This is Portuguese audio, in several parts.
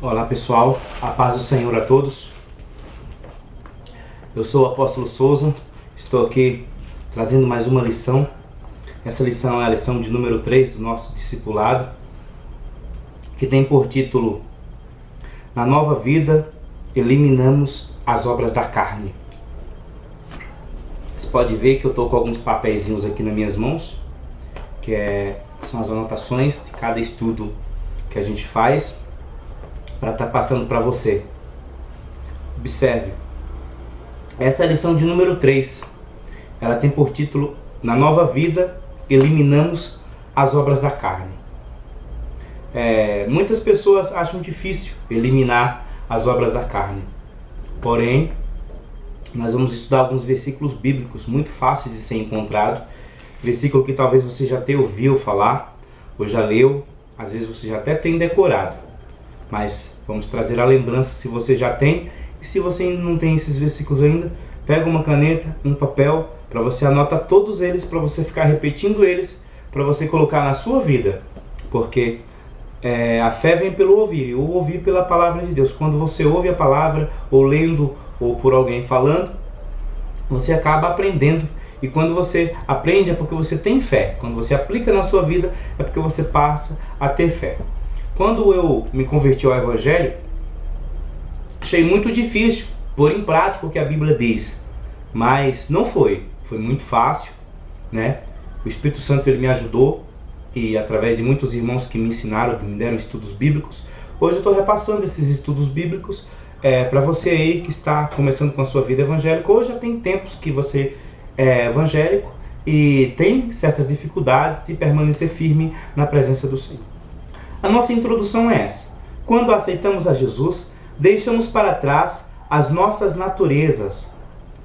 Olá pessoal, a paz do Senhor a todos. Eu sou o apóstolo Souza, estou aqui trazendo mais uma lição. Essa lição é a lição de número 3 do nosso discipulado, que tem por título: Na nova vida, eliminamos as obras da carne. Você pode ver que eu estou com alguns papeizinhos aqui nas minhas mãos, são as anotações de cada estudo que a gente faz, para estar passando para você. Observe, essa é a lição de número 3. Ela tem por título: Na nova vida, eliminamos as obras da carne. Muitas pessoas acham difícil eliminar as obras da carne. Porém, nós vamos estudar alguns versículos bíblicos muito fáceis de ser encontrado. Versículo que talvez você já tenha ouvido falar, ou já leu, às vezes você já até tem decorado. Mas vamos trazer a lembrança se você já tem, e se você ainda não tem esses versículos ainda, pega uma caneta, um papel, para você anotar todos eles, para você ficar repetindo eles, para você colocar na sua vida. Porque a fé vem pelo ouvir, ou ouvir pela palavra de Deus. Quando você ouve a palavra, ou lendo, ou por alguém falando, você acaba aprendendo. E quando você aprende é porque você tem fé. Quando você aplica na sua vida é porque você passa a ter fé. Quando eu me converti ao Evangelho, achei muito difícil pôr em prática o que a Bíblia diz. Mas não foi. Foi muito fácil, né? O Espírito Santo ele me ajudou, e através de muitos irmãos que me ensinaram, me deram estudos bíblicos, hoje eu estou repassando esses estudos bíblicos para você aí que está começando com a sua vida evangélica, ou já tem tempos que você é evangélico e tem certas dificuldades de permanecer firme na presença do Senhor. A nossa introdução é essa: quando aceitamos a Jesus, deixamos para trás as nossas naturezas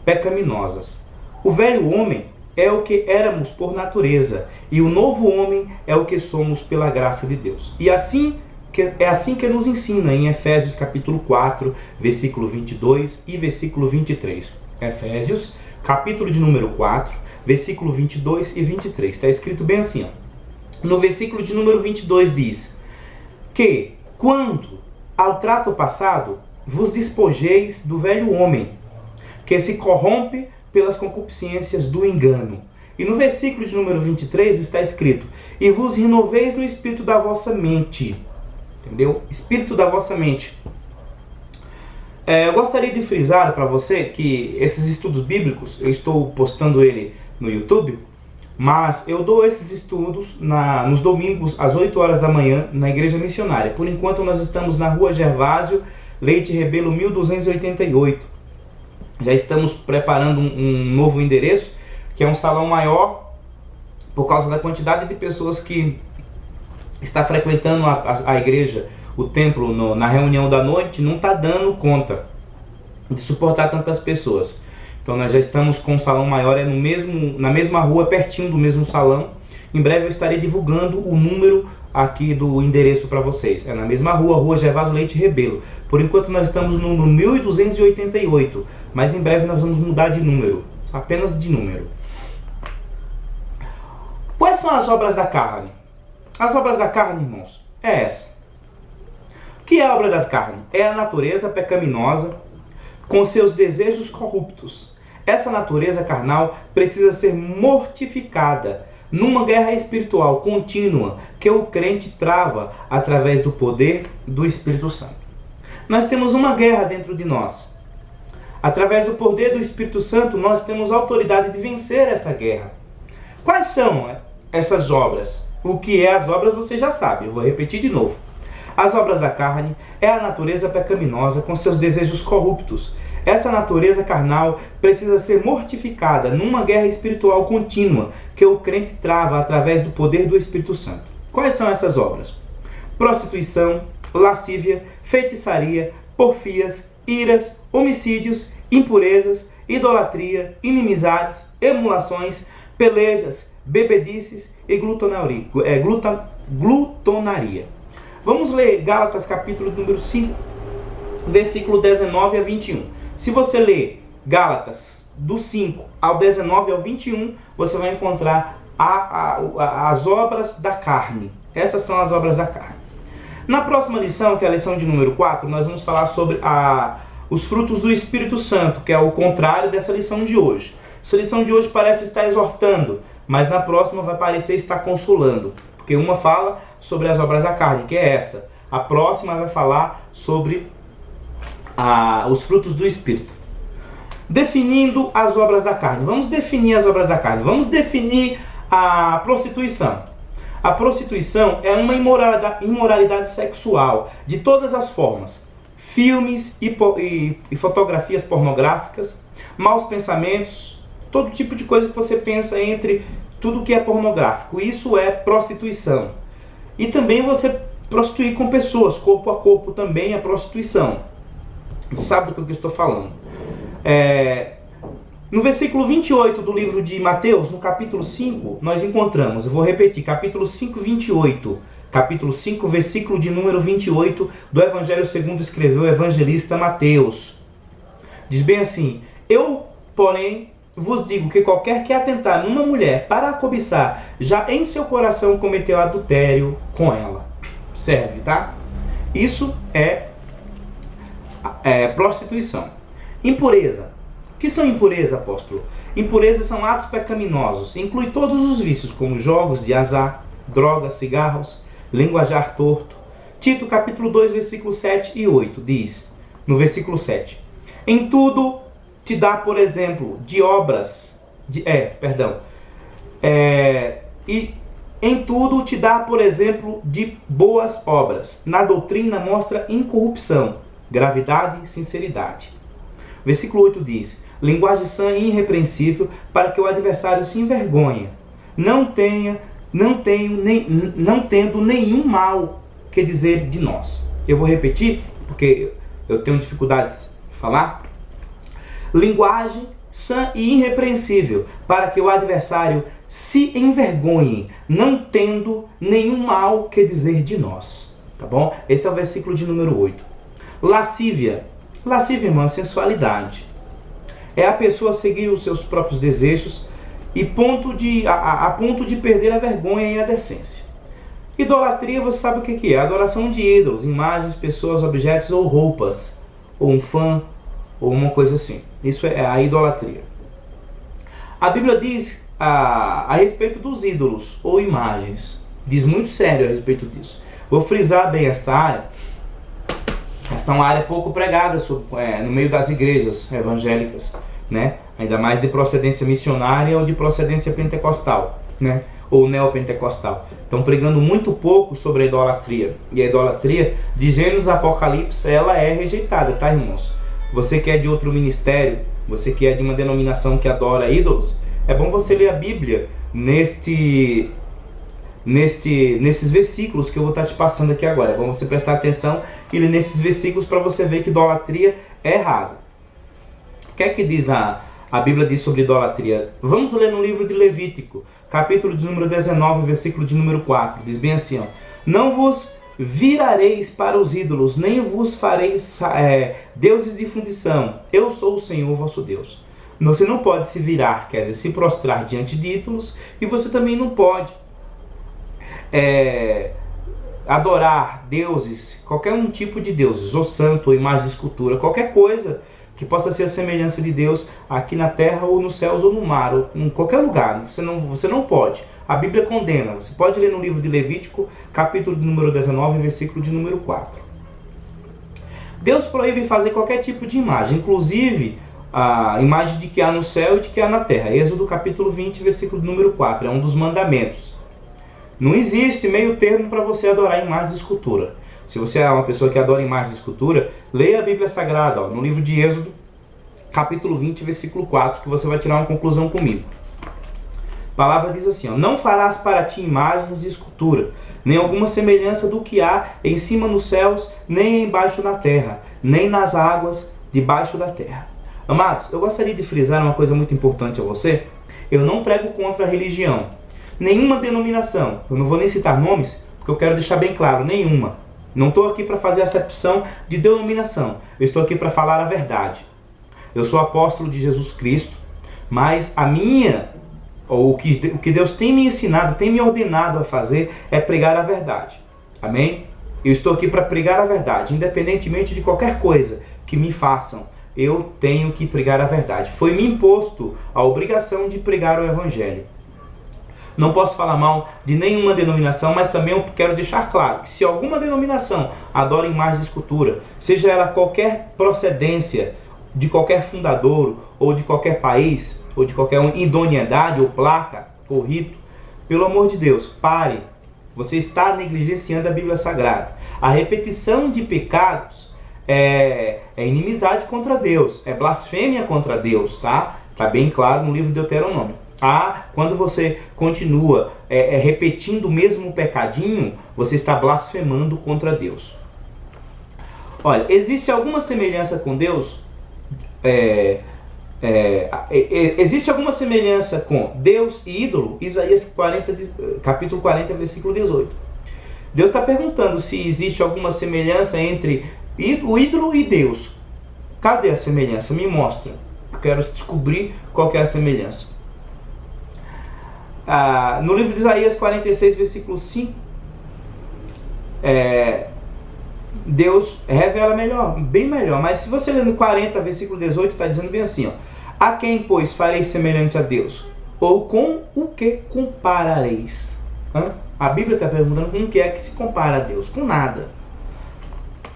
pecaminosas. O velho homem é o que éramos por natureza, e o novo homem é o que somos pela graça de Deus. E é assim que nos ensina em Efésios capítulo 4, versículo 22 e versículo 23. Efésios, capítulo de número 4, versículo 22 e 23. Está escrito bem assim, ó. No versículo de número 22 diz que, quando ao trato passado, vos despojeis do velho homem, que se corrompe pelas concupiscências do engano. E no versículo de número 23 está escrito: e vos renoveis no espírito da vossa mente. Entendeu? Espírito da vossa mente. Eu gostaria de frisar para você que esses estudos bíblicos, eu estou postando ele no YouTube, mas eu dou esses estudos nos domingos às 8 horas da manhã na Igreja Missionária. Por enquanto nós estamos na Rua Gervásio Leite Rebelo 1288. Já estamos preparando um novo endereço, que é um salão maior, por causa da quantidade de pessoas que está frequentando a igreja, o templo, na reunião da noite. Não está dando conta de suportar tantas pessoas. Então nós já estamos com um salão maior, na mesma rua, pertinho do mesmo salão. Em breve eu estarei divulgando o número aqui do endereço para vocês. É na mesma rua, Rua Gervásio Leite Rebelo. Por enquanto nós estamos no 1288, mas em breve nós vamos mudar de número, apenas de número. Quais são as obras da carne? As obras da carne, irmãos, é essa. O que é a obra da carne? É a natureza pecaminosa com seus desejos corruptos. Essa natureza carnal precisa ser mortificada numa guerra espiritual contínua que o crente trava através do poder do Espírito Santo. Nós temos uma guerra dentro de nós. Através do poder do Espírito Santo, nós temos autoridade de vencer esta guerra. Quais são essas obras? O que é as obras você já sabe, eu vou repetir de novo. As obras da carne é a natureza pecaminosa com seus desejos corruptos. Essa natureza carnal precisa ser mortificada numa guerra espiritual contínua que o crente trava através do poder do Espírito Santo. Quais são essas obras? Prostituição, lascívia, feitiçaria, porfias, iras, homicídios, impurezas, idolatria, inimizades, emulações, pelejas, bebedices e glutonaria. Vamos ler Gálatas capítulo número 5, versículo 19 a 21. Se você ler Gálatas do 5 ao 19 ao 21, você vai encontrar as obras da carne. Essas são as obras da carne. Na próxima lição, que é a lição de número 4, nós vamos falar sobre os frutos do Espírito Santo, que é o contrário dessa lição de hoje. Essa lição de hoje parece estar exortando, mas na próxima vai parecer estar consolando, porque uma fala sobre as obras da carne, que é essa. A próxima vai falar sobre os frutos do Espírito. Definindo as obras da carne. Vamos definir as obras da carne. Vamos definir a prostituição. A prostituição é uma imoralidade sexual de todas as formas. Filmes e fotografias pornográficas, maus pensamentos, todo tipo de coisa que você pensa entre tudo que é pornográfico. Isso é prostituição. E também você prostituir com pessoas, corpo a corpo também é prostituição. Você sabe do que eu estou falando. No versículo 28 do livro de Mateus, no capítulo 5, nós encontramos, eu vou repetir, capítulo 5, 28. Capítulo 5, versículo de número 28 do Evangelho segundo escreveu o evangelista Mateus. Diz bem assim: eu, porém, vos digo que qualquer que atentar numa mulher para a cobiçar, já em seu coração cometeu adultério com ela. Serve, tá? Isso é prostituição. Impureza. O que são impureza, apóstolo? Impureza são atos pecaminosos. Inclui todos os vícios, como jogos de azar, drogas, cigarros, linguajar torto. Tito, capítulo 2, versículos 7 e 8, diz, no versículo 7, em tudo te dá, por exemplo, e em tudo te dá, por exemplo, de boas obras. Na doutrina mostra incorrupção, gravidade e sinceridade. Versículo 8 diz, linguagem sã e irrepreensível, para que o adversário se envergonhe, não tendo nenhum mal que dizer de nós. Eu vou repetir, porque eu tenho dificuldades de falar. Linguagem sã e irrepreensível, para que o adversário se envergonhe, não tendo nenhum mal que dizer de nós. Tá bom? Esse é o versículo de número 8. Lascívia. Lascívia, irmã, é sensualidade. É a pessoa seguir os seus próprios desejos e a ponto de perder a vergonha e a decência. Idolatria, você sabe o que é? Adoração de ídolos, imagens, pessoas, objetos ou roupas, ou um fã, ou uma coisa assim. Isso é a idolatria. A Bíblia diz a respeito dos ídolos ou imagens. Diz muito sério a respeito disso. Vou frisar bem esta área. Esta é uma área pouco pregada no meio das igrejas evangélicas, né? Ainda mais de procedência missionária ou de procedência pentecostal, né? Ou neopentecostal. Estão pregando muito pouco sobre a idolatria. E a idolatria, de Gênesis a Apocalipse, ela é rejeitada, tá, irmãos? Você que é de outro ministério, você que é de uma denominação que adora ídolos, é bom você ler a Bíblia nesses versículos que eu vou estar te passando aqui agora. É bom você prestar atenção e ler nesses versículos para você ver que idolatria é errado. O que é que diz a Bíblia diz sobre idolatria? Vamos ler no livro de Levítico, capítulo de número 19, versículo de número 4. Diz bem assim, ó, não vos virareis para os ídolos, nem vos fareis deuses de fundição. Eu sou o Senhor vosso Deus. Você não pode se virar, quer dizer, se prostrar diante de ídolos, e você também não pode adorar deuses, qualquer um tipo de deuses, ou santo, ou imagem de escultura, qualquer coisa que possa ser a semelhança de Deus aqui na terra, ou nos céus, ou no mar, ou em qualquer lugar. Você não pode. A Bíblia condena. Você pode ler no livro de Levítico, capítulo de número 19, versículo de número 4. Deus proíbe fazer qualquer tipo de imagem, inclusive a imagem de que há no céu e de que há na terra. Êxodo capítulo 20, versículo de número 4. É um dos mandamentos. Não existe meio termo para você adorar imagem de escultura. Se você é uma pessoa que adora imagem de escultura, leia a Bíblia Sagrada, no livro de Êxodo, capítulo 20, versículo 4, que você vai tirar uma conclusão comigo. A palavra diz assim, não farás para ti imagens de escultura, nem alguma semelhança do que há em cima nos céus, nem embaixo na terra, nem nas águas debaixo da terra. Amados, eu gostaria de frisar uma coisa muito importante a você. Eu não prego contra a religião. Nenhuma denominação, eu não vou nem citar nomes, porque eu quero deixar bem claro, nenhuma. Não estou aqui para fazer acepção de denominação, eu estou aqui para falar a verdade. Eu sou apóstolo de Jesus Cristo, mas o que Deus tem me ensinado, tem me ordenado a fazer, é pregar a verdade. Amém? Eu estou aqui para pregar a verdade, independentemente de qualquer coisa que me façam. Eu tenho que pregar a verdade. Foi me imposto a obrigação de pregar o Evangelho. Não posso falar mal de nenhuma denominação, mas também eu quero deixar claro que se alguma denominação adora imagem de escultura, seja ela qualquer procedência, de qualquer fundador, ou de qualquer país, ou de qualquer idoneidade, ou placa, ou rito, pelo amor de Deus, pare. Você está negligenciando a Bíblia Sagrada. A repetição de pecados é inimizade contra Deus, é blasfêmia contra Deus, tá? Tá bem claro no livro de Deuteronômio. Quando você continua repetindo o mesmo pecadinho, você está blasfemando contra Deus. Olha, existe alguma semelhança com Deus? Existe alguma semelhança com Deus e ídolo? Isaías 40, capítulo 40, versículo 18. Deus está perguntando se existe alguma semelhança entre o ídolo e Deus. Cadê a semelhança? Me mostra. Eu quero descobrir qual que é a semelhança. No livro de Isaías 46, versículo 5, Deus revela melhor, bem melhor. Mas se você ler no 40, versículo 18, está dizendo bem assim, ó: a quem, pois, farei semelhante a Deus? Ou com o que comparareis? A Bíblia está perguntando com o que é que se compara a Deus? Com nada.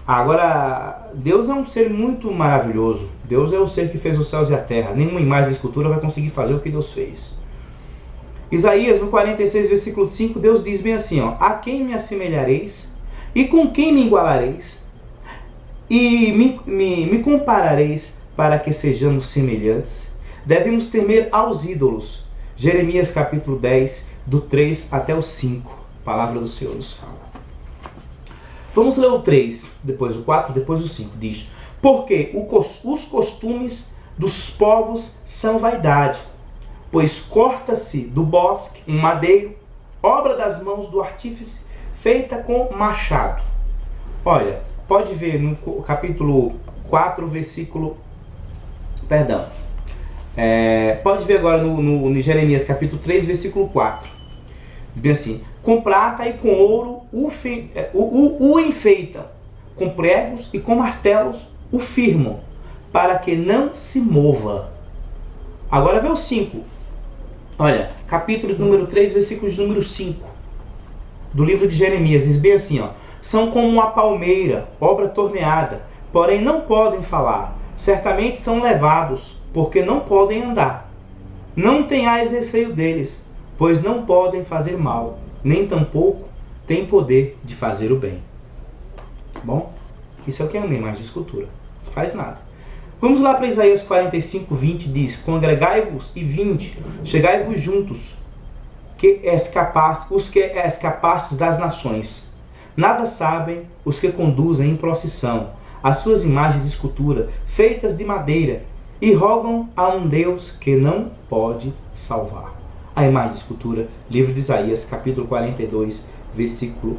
Agora, Deus é um ser muito maravilhoso. Deus é o ser que fez os céus e a terra. Nenhuma imagem de escultura vai conseguir fazer o que Deus fez. Isaías, no 46, versículo 5, Deus diz bem assim, ó: a quem me assemelhareis? E com quem me igualareis? E me comparareis para que sejamos semelhantes? Devemos temer aos ídolos. Jeremias capítulo 10, do 3 até o 5. A palavra do Senhor nos fala. Vamos ler o 3, depois o 4, depois o 5. Diz: porque os costumes dos povos são vaidade, pois corta-se do bosque um madeiro, obra das mãos do artífice, feita com machado. Olha, pode ver no capítulo 4, versículo... pode ver agora no Jeremias capítulo 3, versículo 4. Diz bem assim: com prata e com ouro o enfeitam, com pregos e com martelos o firmam, para que não se mova. Agora vê o 5. Olha, capítulo número 3, versículo número 5 do livro de Jeremias, diz bem assim, ó: são como uma palmeira, obra torneada, porém não podem falar, certamente são levados, porque não podem andar. Não tenhais receio deles, pois não podem fazer mal, nem tampouco têm poder de fazer o bem. Bom, isso é o que é uma imagem de escultura, não faz nada. Vamos lá para Isaías 45, 20, diz: congregai-vos e vinde, chegai-vos juntos, os que escapastes das nações. Nada sabem os que conduzem em procissão as suas imagens de escultura, feitas de madeira, e rogam a um Deus que não pode salvar. A imagem de escultura, livro de Isaías, capítulo 42, versículo...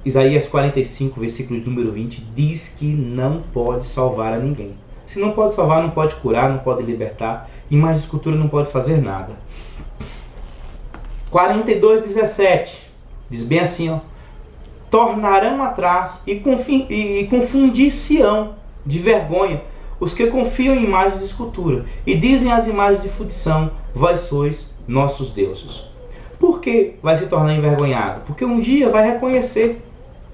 Isaías 45, versículo número 20, diz que não pode salvar a ninguém. Se não pode salvar, não pode curar, não pode libertar. Imagem de escultura não pode fazer nada. 42, 17, diz bem assim, ó: tornarão atrás e confundir-se-ão de vergonha os que confiam em imagens de escultura e dizem às imagens de fundição: vós sois nossos deuses. Por que vai se tornar envergonhado? Porque um dia vai reconhecer,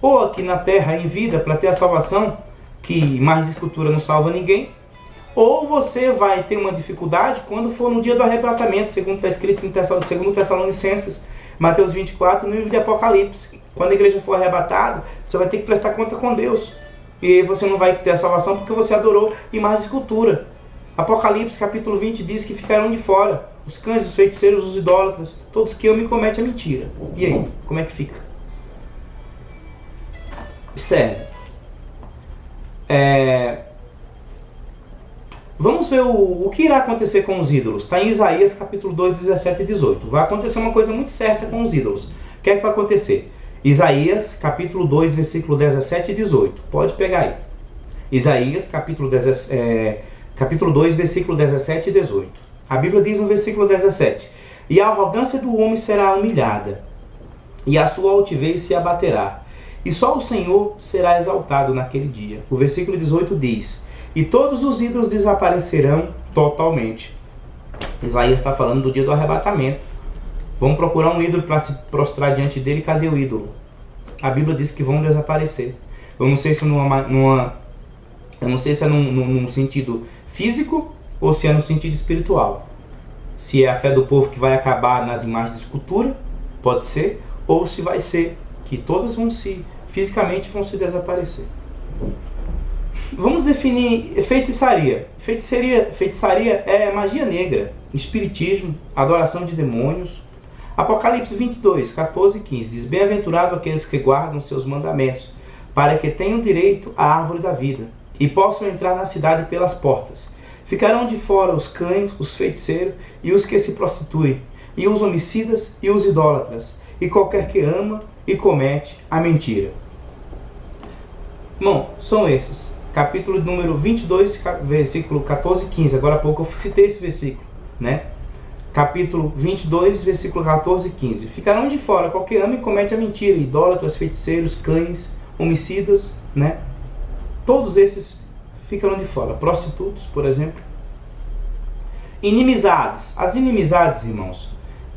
ou aqui na terra, em vida, para ter a salvação, que imagem de escultura não salva ninguém, ou você vai ter uma dificuldade quando for no dia do arrebatamento, segundo está escrito em 2 Tessalonicenses, Mateus 24, no livro de Apocalipse. Quando a igreja for arrebatada, você vai ter que prestar conta com Deus. E você não vai ter a salvação porque você adorou imagem de escultura. Apocalipse capítulo 20 diz que ficarão de fora os cães, os feiticeiros, os idólatras, todos que amam e cometem a mentira. E aí, como é que fica? Observe. Vamos ver o que irá acontecer com os ídolos. Está em Isaías capítulo 2, 17 e 18. Vai acontecer uma coisa muito certa com os ídolos. O que é que vai acontecer? Isaías capítulo 2, versículo 17 e 18. Pode pegar aí. Isaías capítulo 2, versículo 17 e 18. A Bíblia diz no versículo 17: e a arrogância do homem será humilhada, e a sua altivez se abaterá. E só o Senhor será exaltado naquele dia. O versículo 18 diz: e todos os ídolos desaparecerão totalmente. Isaías está falando do dia do arrebatamento. Vamos procurar um ídolo para se prostrar diante dele. Cadê o ídolo? A Bíblia diz que vão desaparecer. Eu não sei se é num sentido físico ou se é no sentido espiritual. Se é a fé do povo que vai acabar nas imagens de escultura, pode ser, ou se vai ser que todas fisicamente vão se desaparecer. Vamos definir feitiçaria. Feitiçaria é magia negra, espiritismo, adoração de demônios. Apocalipse 22, 14 e 15 diz: bem-aventurado aqueles que guardam seus mandamentos, para que tenham direito à árvore da vida e possam entrar na cidade pelas portas. Ficarão de fora os cães, os feiticeiros e os que se prostituem, e os homicidas e os idólatras, e qualquer que ama e comete a mentira. Bom, são esses. Capítulo número 22, versículo 14 e 15. Agora há pouco eu citei esse versículo, né? Capítulo 22, versículo 14 e 15. Ficarão de fora qualquer ama e comete a mentira, idólatras, feiticeiros, cães, homicidas, né? Todos esses ficarão de fora. Prostitutos, por exemplo. Inimizades. As inimizades, irmãos,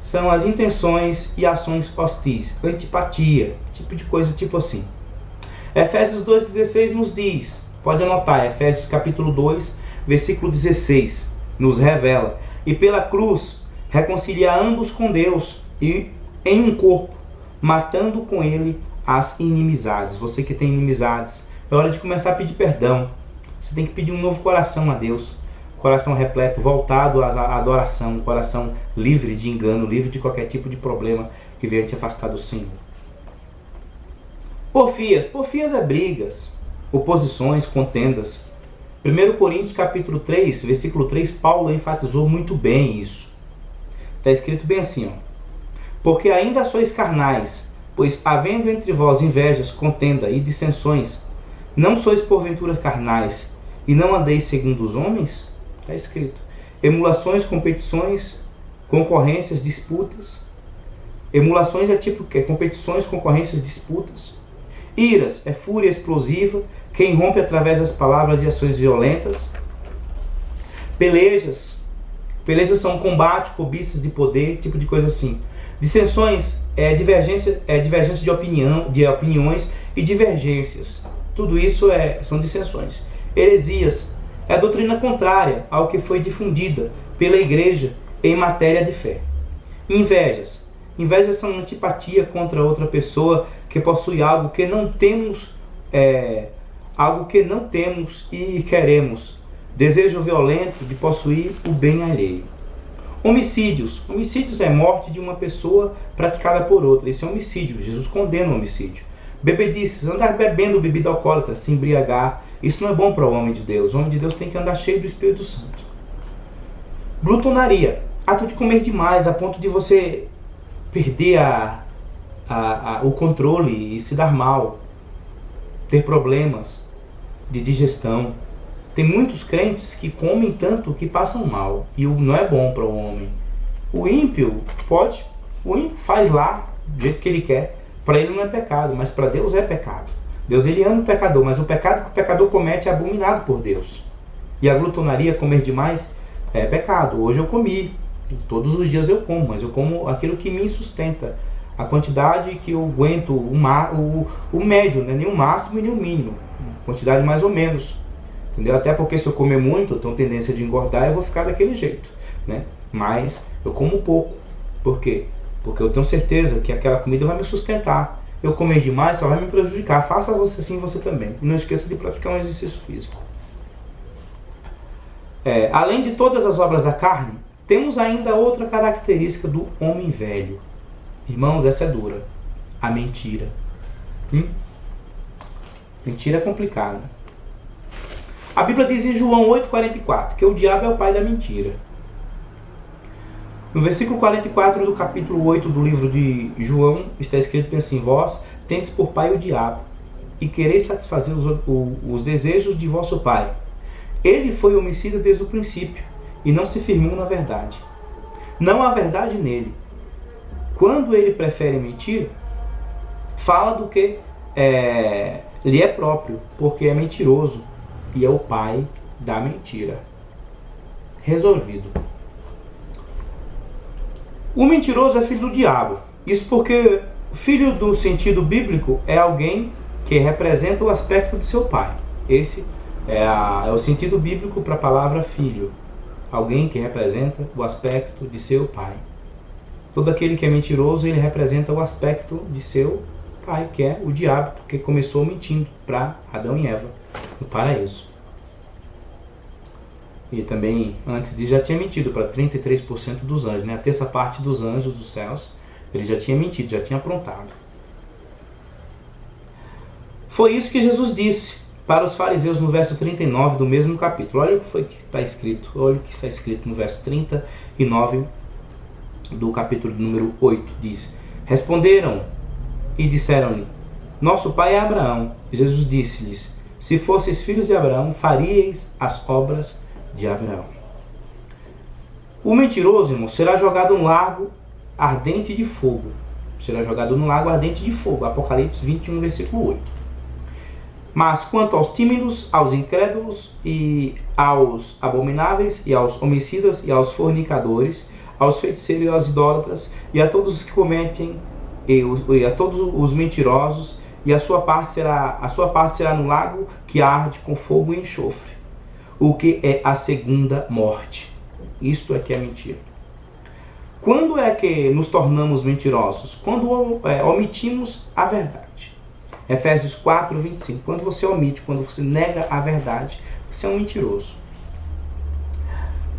são as intenções e ações hostis. Antipatia, tipo de coisa tipo assim. Efésios 2,16 nos diz, pode anotar, Efésios capítulo 2, versículo 16, nos revela: e pela cruz reconciliar ambos com Deus e em um corpo, matando com ele as inimizades. Você que tem inimizades, é hora de começar a pedir perdão. Você tem que pedir um novo coração a Deus, coração repleto, voltado à adoração, coração livre de engano, livre de qualquer tipo de problema que venha te afastar do Senhor. Porfias é brigas, oposições, contendas. 1 Coríntios capítulo 3, versículo 3, Paulo enfatizou muito bem isso. Está escrito bem assim, ó: porque ainda sois carnais, pois havendo entre vós invejas, contenda e dissensões, não sois porventura carnais, e não andeis segundo os homens? Está escrito. Emulações, competições, concorrências, disputas. Emulações é tipo que? Competições, concorrências, disputas. Iras é fúria explosiva, que irrompe através das palavras e ações violentas. Pelejas são combate, cobiças de poder, tipo de coisa assim. Dissensões é divergência de opiniões e divergências. Tudo isso são dissensões. Heresias é a doutrina contrária ao que foi difundida pela igreja em matéria de fé. Invejas são antipatia contra outra pessoa que possui algo que não temos e queremos. Desejo violento de possuir o bem alheio. Homicídios é morte de uma pessoa praticada por outra. Esse é homicídio. Jesus condena o homicídio. Bebedices, andar bebendo bebida alcoólatra, se embriagar. Isso não é bom para o homem de Deus. O homem de Deus tem que andar cheio do Espírito Santo. Glutonaria, ato de comer demais a ponto de você perder o controle e se dar mal, ter problemas de digestão. Tem muitos crentes que comem tanto que passam mal, e não é bom para o homem. O ímpio faz lá do jeito que ele quer. Para ele não é pecado, mas para Deus é pecado. Deus ele ama o pecador, mas o pecado que o pecador comete é abominado por Deus. E a glutonaria, comer demais, é pecado. Hoje eu comi, todos os dias eu como, mas eu como aquilo que me sustenta. A quantidade que eu aguento, o médio, não é nem o máximo e nem o mínimo. Quantidade mais ou menos. Entendeu? Até porque se eu comer muito, eu tenho tendência de engordar e eu vou ficar daquele jeito, né? Mas eu como pouco. Por quê? Porque eu tenho certeza que aquela comida vai me sustentar. Eu comer demais só vai me prejudicar. Faça você assim, você também. E não esqueça de praticar um exercício físico. Além de todas as obras da carne, temos ainda outra característica do homem velho. Irmãos, essa é dura. A mentira. Mentira é complicada. A Bíblia diz em João 8,44 que o diabo é o pai da mentira. No versículo 44 do capítulo 8 do livro de João, está escrito assim: vós tendes por pai o diabo, e quereis satisfazer os desejos de vosso pai. Ele foi homicida desde o princípio, e não se firmou na verdade. Não há verdade nele. Quando ele prefere mentir, fala do que lhe é próprio, porque é mentiroso e é o pai da mentira. Resolvido. O mentiroso é filho do diabo. Isso porque filho do sentido bíblico é alguém que representa o aspecto de seu pai. Esse é o sentido bíblico para a palavra filho. Alguém que representa o aspecto de seu pai. Todo aquele que é mentiroso, ele representa o aspecto de seu pai, que é o diabo, porque começou mentindo para Adão e Eva no paraíso. E também, antes disso, já tinha mentido para 33% dos anjos, né? A terça parte dos anjos dos céus, ele já tinha mentido, já tinha aprontado. Foi isso que Jesus disse para os fariseus no verso 39 do mesmo capítulo. Olha o que foi que está escrito. Olha o que está escrito no verso 39 do capítulo número 8. Diz: responderam e disseram-lhe: nosso pai é Abraão. Jesus disse-lhes: se fosseis filhos de Abraão, faríeis as obras de Abraão. O mentiroso, irmão, será jogado no lago ardente de fogo. Será jogado no lago ardente de fogo. Apocalipse 21, versículo 8. Mas quanto aos tímidos, aos incrédulos e aos abomináveis e aos homicidas e aos fornicadores, aos feiticeiros e aos idólatras e a todos os que cometem e a todos os mentirosos, e a sua parte será no lago que arde com fogo e enxofre, o que é a segunda morte. Isto é que é mentira. Quando é que nos tornamos mentirosos? Quando omitimos a verdade. Efésios 4, 25. Quando você omite, quando você nega a verdade, você é um mentiroso.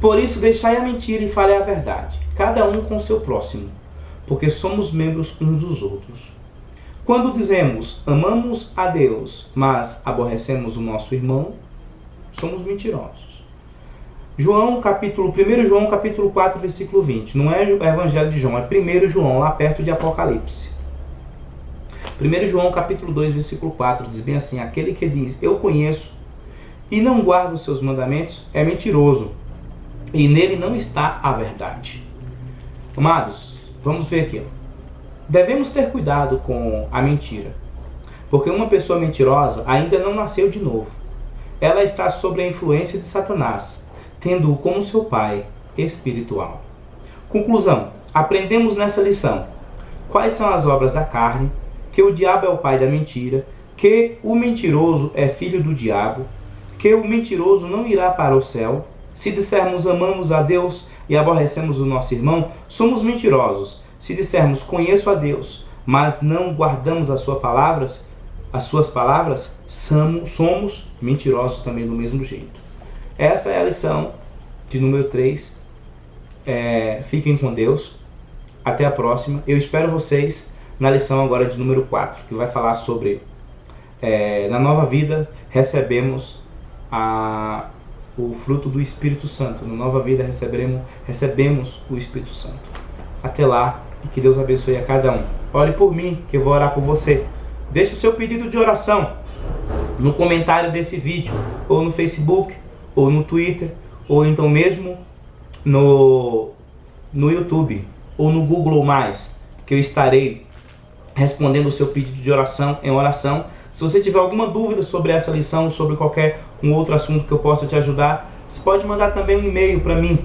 Por isso, deixai a mentira e fale a verdade, cada um com o seu próximo, porque somos membros uns dos outros. Quando dizemos, amamos a Deus, mas aborrecemos o nosso irmão, somos mentirosos. 1 João capítulo 4, versículo 20. Não é o Evangelho de João, é 1 João, lá perto de Apocalipse. 1 João capítulo 2, versículo 4, diz bem assim: aquele que diz, eu conheço, e não guarda os seus mandamentos, é mentiroso, e nele não está a verdade. Amados, vamos ver aqui. Devemos ter cuidado com a mentira, porque uma pessoa mentirosa ainda não nasceu de novo. Ela está sob a influência de Satanás, tendo-o como seu pai espiritual. Conclusão: aprendemos nessa lição quais são as obras da carne, que o diabo é o pai da mentira, que o mentiroso é filho do diabo, que o mentiroso não irá para o céu. Se dissermos amamos a Deus e aborrecemos o nosso irmão, somos mentirosos. Se dissermos conheço a Deus, mas não guardamos as suas palavras, somos mentirosos também do mesmo jeito. Essa é a lição de número 3. Fiquem com Deus. Até a próxima. Eu espero vocês na lição agora de número 4, que vai falar sobre na nova vida recebemos o fruto do Espírito Santo. Na nova vida recebemos o Espírito Santo. Até lá, e que Deus abençoe a cada um. Ore por mim, que eu vou orar por você. Deixe o seu pedido de oração no comentário desse vídeo, ou no Facebook, ou no Twitter, ou então mesmo no YouTube, ou no Google+, que eu estarei respondendo o seu pedido de oração em oração. Se você tiver alguma dúvida sobre essa lição, sobre qualquer um outro assunto que eu possa te ajudar, você pode mandar também um e-mail para mim,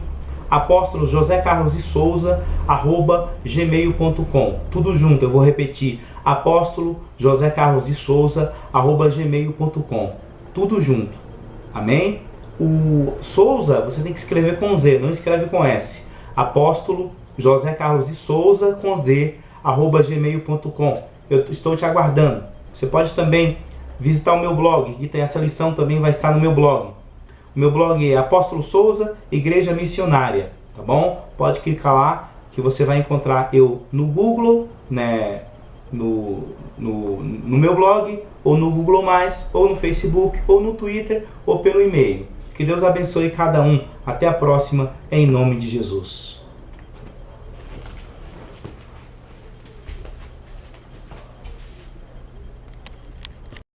apóstolo josecarlosdesouza@gmail.com. Tudo junto, eu vou repetir, apóstolo josecarlosdesouza@gmail.com. Tudo junto. Amém? O Souza você tem que escrever com Z, não escreve com S. Apóstolo josecarlosdesouza com Z @gmail.com. Eu estou te aguardando. Você pode também visitar o meu blog, que tem essa lição também vai estar no meu blog. O meu blog é Apóstolo Souza, Igreja Missionária, tá bom? Pode clicar lá que você vai encontrar eu no Google, né, no meu blog, ou no Google+, ou no Facebook, ou no Twitter, ou pelo e-mail. Que Deus abençoe cada um. Até a próxima, em nome de Jesus.